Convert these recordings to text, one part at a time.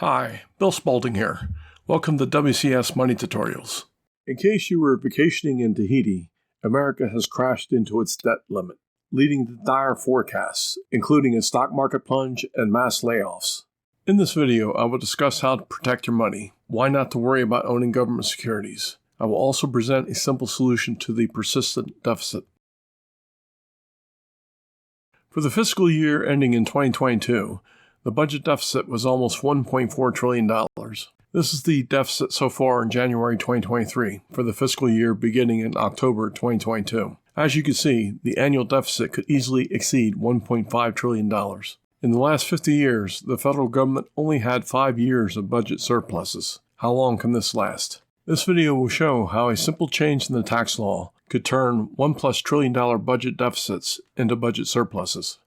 Hi, Bill Spalding here. Welcome to WCS Money Tutorials. In case you were vacationing in Tahiti, America has crashed into its debt limit, leading to dire forecasts, including a stock market plunge and mass layoffs. In this video, I will discuss how to protect your money, why not to worry about owning government securities. I will also present a simple solution to the persistent deficit. For the fiscal year ending in 2022, the budget deficit was almost $1.4 trillion. This is the deficit so far in January 2023 for the fiscal year beginning in October 2022. As you can see, the annual deficit could easily exceed $1.5 trillion. In the last 50 years, the federal government only had 5 years of budget surpluses. How long can this last? This video will show how a simple change in the tax law could turn $1+ trillion budget deficits into budget surpluses.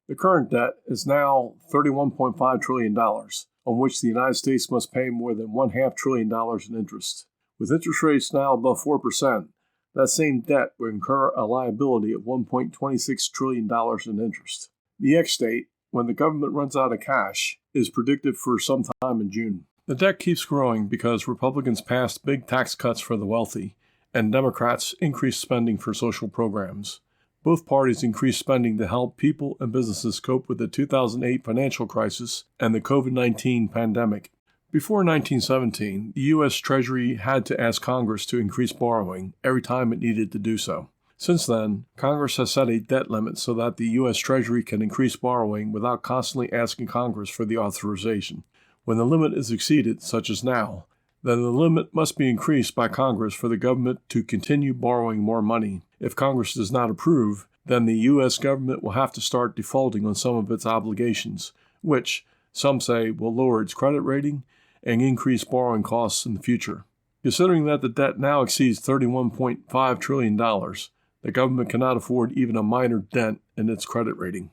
The current debt is now $31.5 trillion, on which the United States must pay more than $0.5 trillion in interest. With interest rates now above 4%, that same debt will incur a liability of $1.26 trillion in interest. The ex-date, when the government runs out of cash, is predicted for sometime in June. The debt keeps growing because Republicans passed big tax cuts for the wealthy, and Democrats increased spending for social programs. Both parties increased spending to help people and businesses cope with the 2008 financial crisis and the COVID-19 pandemic. Before 1917, the U.S. Treasury had to ask Congress to increase borrowing every time it needed to do so. Since then, Congress has set a debt limit so that the U.S. Treasury can increase borrowing without constantly asking Congress for the authorization. When the limit is exceeded, such as now, then the limit must be increased by Congress for the government to continue borrowing more money. If Congress does not approve, then the U.S. government will have to start defaulting on some of its obligations, which, some say, will lower its credit rating and increase borrowing costs in the future. Considering that the debt now exceeds $31.5 trillion, the government cannot afford even a minor dent in its credit rating.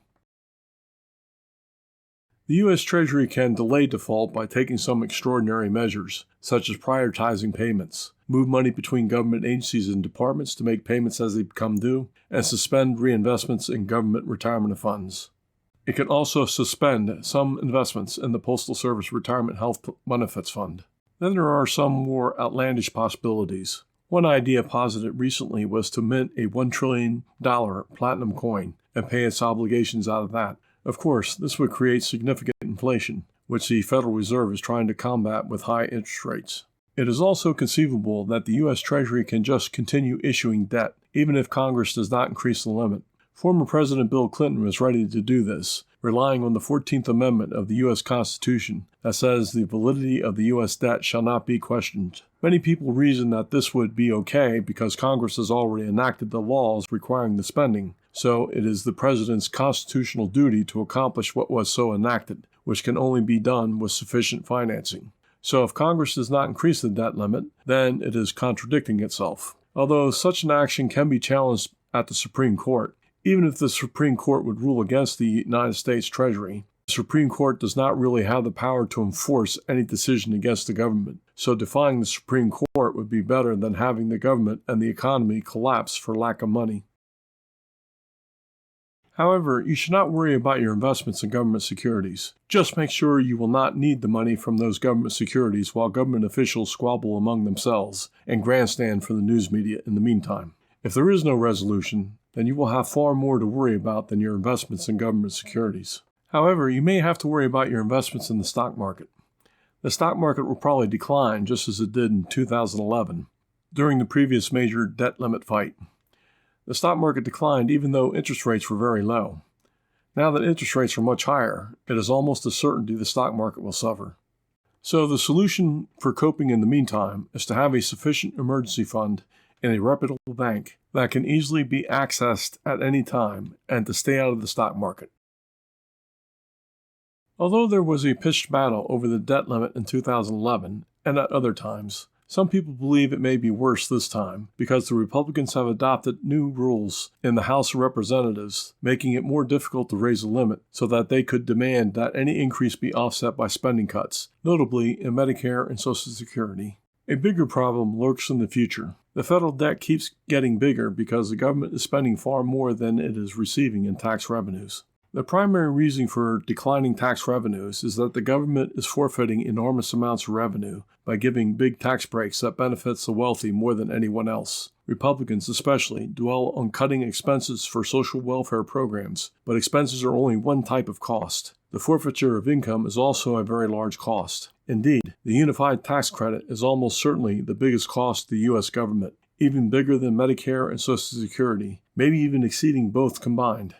The U.S. Treasury can delay default by taking some extraordinary measures, such as prioritizing payments, move money between government agencies and departments to make payments as they become due, and suspend reinvestments in government retirement funds. It can also suspend some investments in the Postal Service Retirement Health Benefits Fund. Then there are some more outlandish possibilities. One idea posited recently was to mint a $1 trillion platinum coin and pay its obligations out of that. Of course, this would create significant inflation, which the Federal Reserve is trying to combat with high interest rates. It is also conceivable that the U.S. Treasury can just continue issuing debt, even if Congress does not increase the limit. Former President Bill Clinton was ready to do this, relying on the 14th Amendment of the U.S. Constitution that says the validity of the U.S. debt shall not be questioned. Many people reason that this would be okay because Congress has already enacted the laws requiring the spending, so it is the president's constitutional duty to accomplish what was so enacted, which can only be done with sufficient financing. So if Congress does not increase the debt limit, then it is contradicting itself. Although such an action can be challenged at the Supreme Court, even if the Supreme Court would rule against the United States Treasury, the Supreme Court does not really have the power to enforce any decision against the government. So defying the Supreme Court would be better than having the government and the economy collapse for lack of money. However, you should not worry about your investments in government securities. Just make sure you will not need the money from those government securities while government officials squabble among themselves and grandstand for the news media in the meantime. If there is no resolution, then you will have far more to worry about than your investments in government securities. However, you may have to worry about your investments in the stock market. The stock market will probably decline just as it did in 2011, during the previous major debt limit fight. The stock market declined even though interest rates were very low. Now that interest rates are much higher, it is almost a certainty the stock market will suffer. So the solution for coping in the meantime is to have a sufficient emergency fund in a reputable bank that can easily be accessed at any time and to stay out of the stock market. Although there was a pitched battle over the debt limit in 2011 and at other times, some people believe it may be worse this time because the Republicans have adopted new rules in the House of Representatives, making it more difficult to raise a limit so that they could demand that any increase be offset by spending cuts, notably in Medicare and Social Security. A bigger problem lurks in the future. The federal debt keeps getting bigger because the government is spending far more than it is receiving in tax revenues. The primary reason for declining tax revenues is that the government is forfeiting enormous amounts of revenue by giving big tax breaks that benefits the wealthy more than anyone else. Republicans especially dwell on cutting expenses for social welfare programs, but expenses are only one type of cost. The forfeiture of income is also a very large cost. Indeed, the unified tax credit is almost certainly the biggest cost to the U.S. government, even bigger than Medicare and Social Security, maybe even exceeding both combined.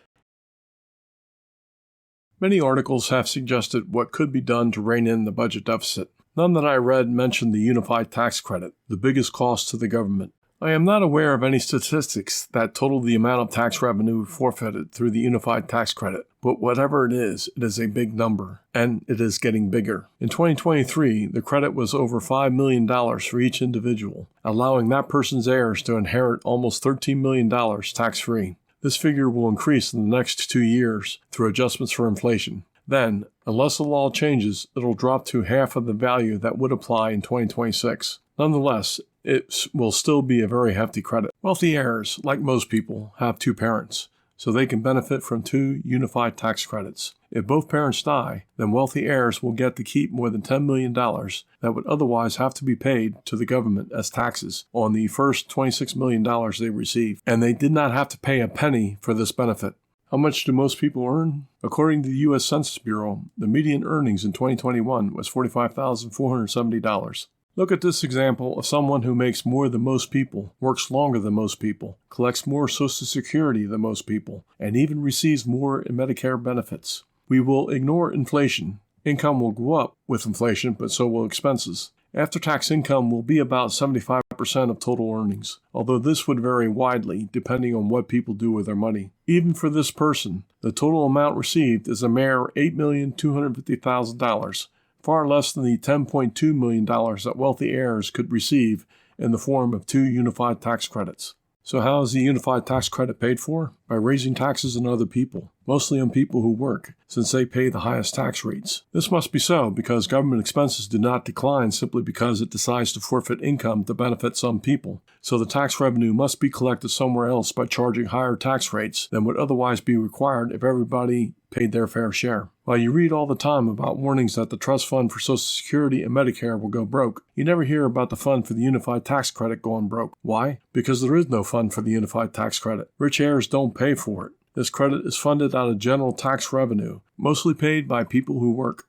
Many articles have suggested what could be done to rein in the budget deficit. None that I read mentioned the unified tax credit, the biggest cost to the government. I am not aware of any statistics that total the amount of tax revenue forfeited through the unified tax credit, but whatever it is a big number, and it is getting bigger. In 2023, the credit was over $5 million for each individual, allowing that person's heirs to inherit almost $13 million tax-free. This figure will increase in the next 2 years through adjustments for inflation. Then, unless the law changes, it'll drop to half of the value that would apply in 2026. Nonetheless, it will still be a very hefty credit. Wealthy heirs, like most people, have two parents, so they can benefit from two unified tax credits. If both parents die, then wealthy heirs will get to keep more than $10 million that would otherwise have to be paid to the government as taxes on the first $26 million they receive, and they did not have to pay a penny for this benefit. How much do most people earn? According to the U.S. Census Bureau, the median earnings in 2021 was $45,470. Look at this example of someone who makes more than most people, works longer than most people, collects more Social Security than most people, and even receives more in Medicare benefits. We will ignore inflation. Income will go up with inflation, but so will expenses. After-tax income will be about 75% of total earnings, although this would vary widely depending on what people do with their money. Even for this person, the total amount received is a mere $8,250,000, far less than the $10.2 million that wealthy heirs could receive in the form of two unified tax credits. So how is the unified tax credit paid for? By raising taxes on other people, mostly on people who work, since they pay the highest tax rates. This must be so because government expenses do not decline simply because it decides to forfeit income to benefit some people. So the tax revenue must be collected somewhere else by charging higher tax rates than would otherwise be required if everybody paid their fair share. While you read all the time about warnings that the trust fund for Social Security and Medicare will go broke, you never hear about the fund for the unified tax credit going broke. Why? Because there is no fund for the unified tax credit. Rich heirs don't pay for it. This credit is funded out of general tax revenue, mostly paid by people who work.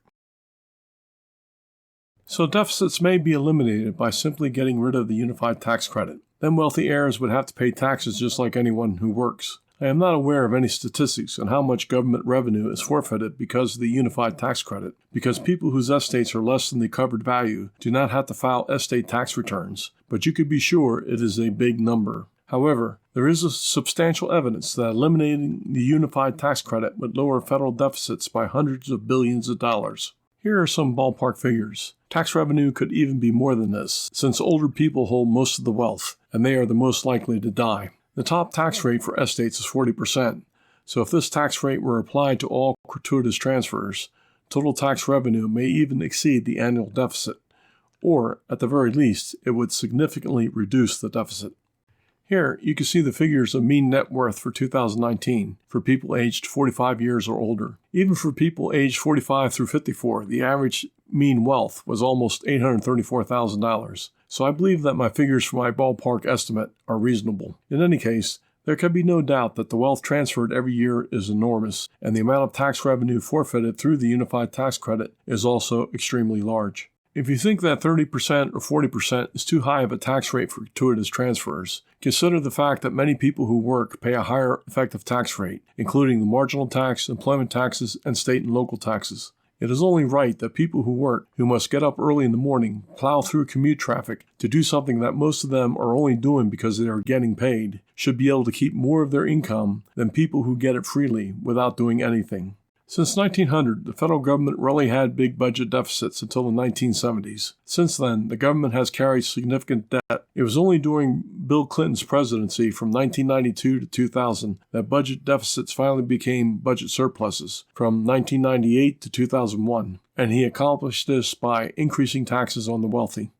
So deficits may be eliminated by simply getting rid of the unified tax credit. Then wealthy heirs would have to pay taxes just like anyone who works. I am not aware of any statistics on how much government revenue is forfeited because of the unified tax credit, because people whose estates are less than the covered value do not have to file estate tax returns, but you could be sure it is a big number. However, there is substantial evidence that eliminating the unified tax credit would lower federal deficits by hundreds of billions of dollars. Here are some ballpark figures. Tax revenue could even be more than this, since older people hold most of the wealth, and they are the most likely to die. The top tax rate for estates is 40%, so if this tax rate were applied to all gratuitous transfers, total tax revenue may even exceed the annual deficit, or, at the very least, it would significantly reduce the deficit. Here, you can see the figures of mean net worth for 2019 for people aged 45 years or older. Even for people aged 45 through 54, the average mean wealth was almost $834,000. So I believe that my figures for my ballpark estimate are reasonable. In any case, there can be no doubt that the wealth transferred every year is enormous, and the amount of tax revenue forfeited through the unified tax credit is also extremely large. If you think that 30% or 40% is too high of a tax rate for gratuitous transfers, consider the fact that many people who work pay a higher effective tax rate, including the marginal tax, employment taxes, and state and local taxes. It is only right that people who work, who must get up early in the morning, plow through commute traffic to do something that most of them are only doing because they are getting paid, should be able to keep more of their income than people who get it freely without doing anything. Since 1900, the federal government rarely had big budget deficits until the 1970s. Since then, the government has carried significant debt. It was only during Bill Clinton's presidency from 1992 to 2000 that budget deficits finally became budget surpluses, from 1998 to 2001, and he accomplished this by increasing taxes on the wealthy.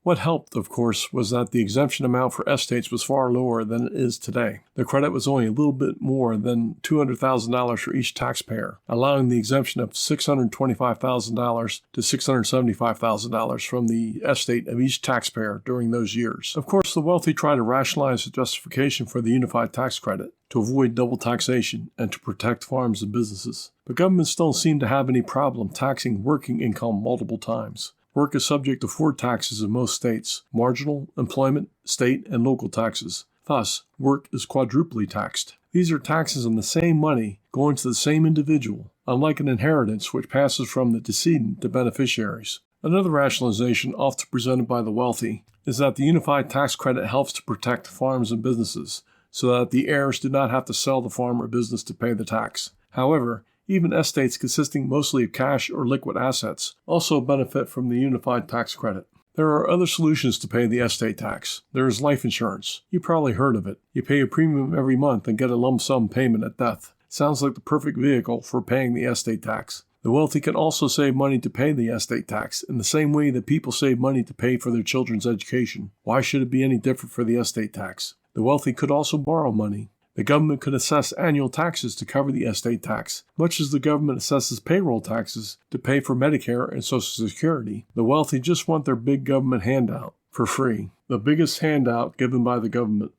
What helped, of course, was that the exemption amount for estates was far lower than it is today. The credit was only a little bit more than $200,000 for each taxpayer, allowing the exemption of $625,000 to $675,000 from the estate of each taxpayer during those years. Of course, the wealthy try to rationalize the justification for the unified tax credit to avoid double taxation and to protect farms and businesses. But governments don't seem to have any problem taxing working income multiple times. Work is subject to 4 taxes in most states: marginal, employment, state, and local taxes. Thus, work is quadruply taxed. These are taxes on the same money going to the same individual, unlike an inheritance which passes from the decedent to beneficiaries. Another rationalization often presented by the wealthy is that the unified tax credit helps to protect farms and businesses, so that the heirs do not have to sell the farm or business to pay the tax. However, even estates consisting mostly of cash or liquid assets also benefit from the unified tax credit. There are other solutions to pay the estate tax. There is life insurance. You probably heard of it. You pay a premium every month and get a lump sum payment at death. Sounds like the perfect vehicle for paying the estate tax. The wealthy can also save money to pay the estate tax in the same way that people save money to pay for their children's education. Why should it be any different for the estate tax? The wealthy could also borrow money. The government could assess annual taxes to cover the estate tax, much as the government assesses payroll taxes to pay for Medicare and Social Security. The wealthy just want their big government handout for free, the biggest handout given by the government.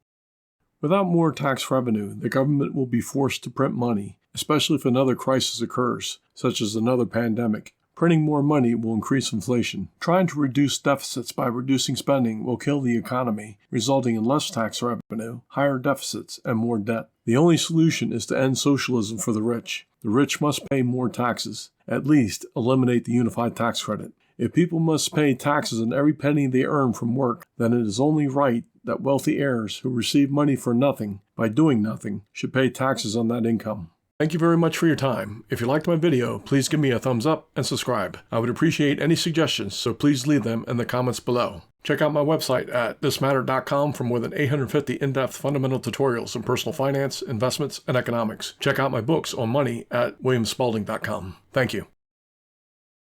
Without more tax revenue, the government will be forced to print money, especially if another crisis occurs, such as another pandemic. Printing more money will increase inflation. Trying to reduce deficits by reducing spending will kill the economy, resulting in less tax revenue, higher deficits, and more debt. The only solution is to end socialism for the rich. The rich must pay more taxes. At least, eliminate the unified tax credit. If people must pay taxes on every penny they earn from work, then it is only right that wealthy heirs who receive money for nothing by doing nothing should pay taxes on that income. Thank you very much for your time. If you liked my video, please give me a thumbs up and subscribe. I would appreciate any suggestions, so please leave them in the comments below. Check out my website at thismatter.com for more than 850 in-depth fundamental tutorials in personal finance, investments, and economics. Check out my books on money at williamspalding.com. Thank you.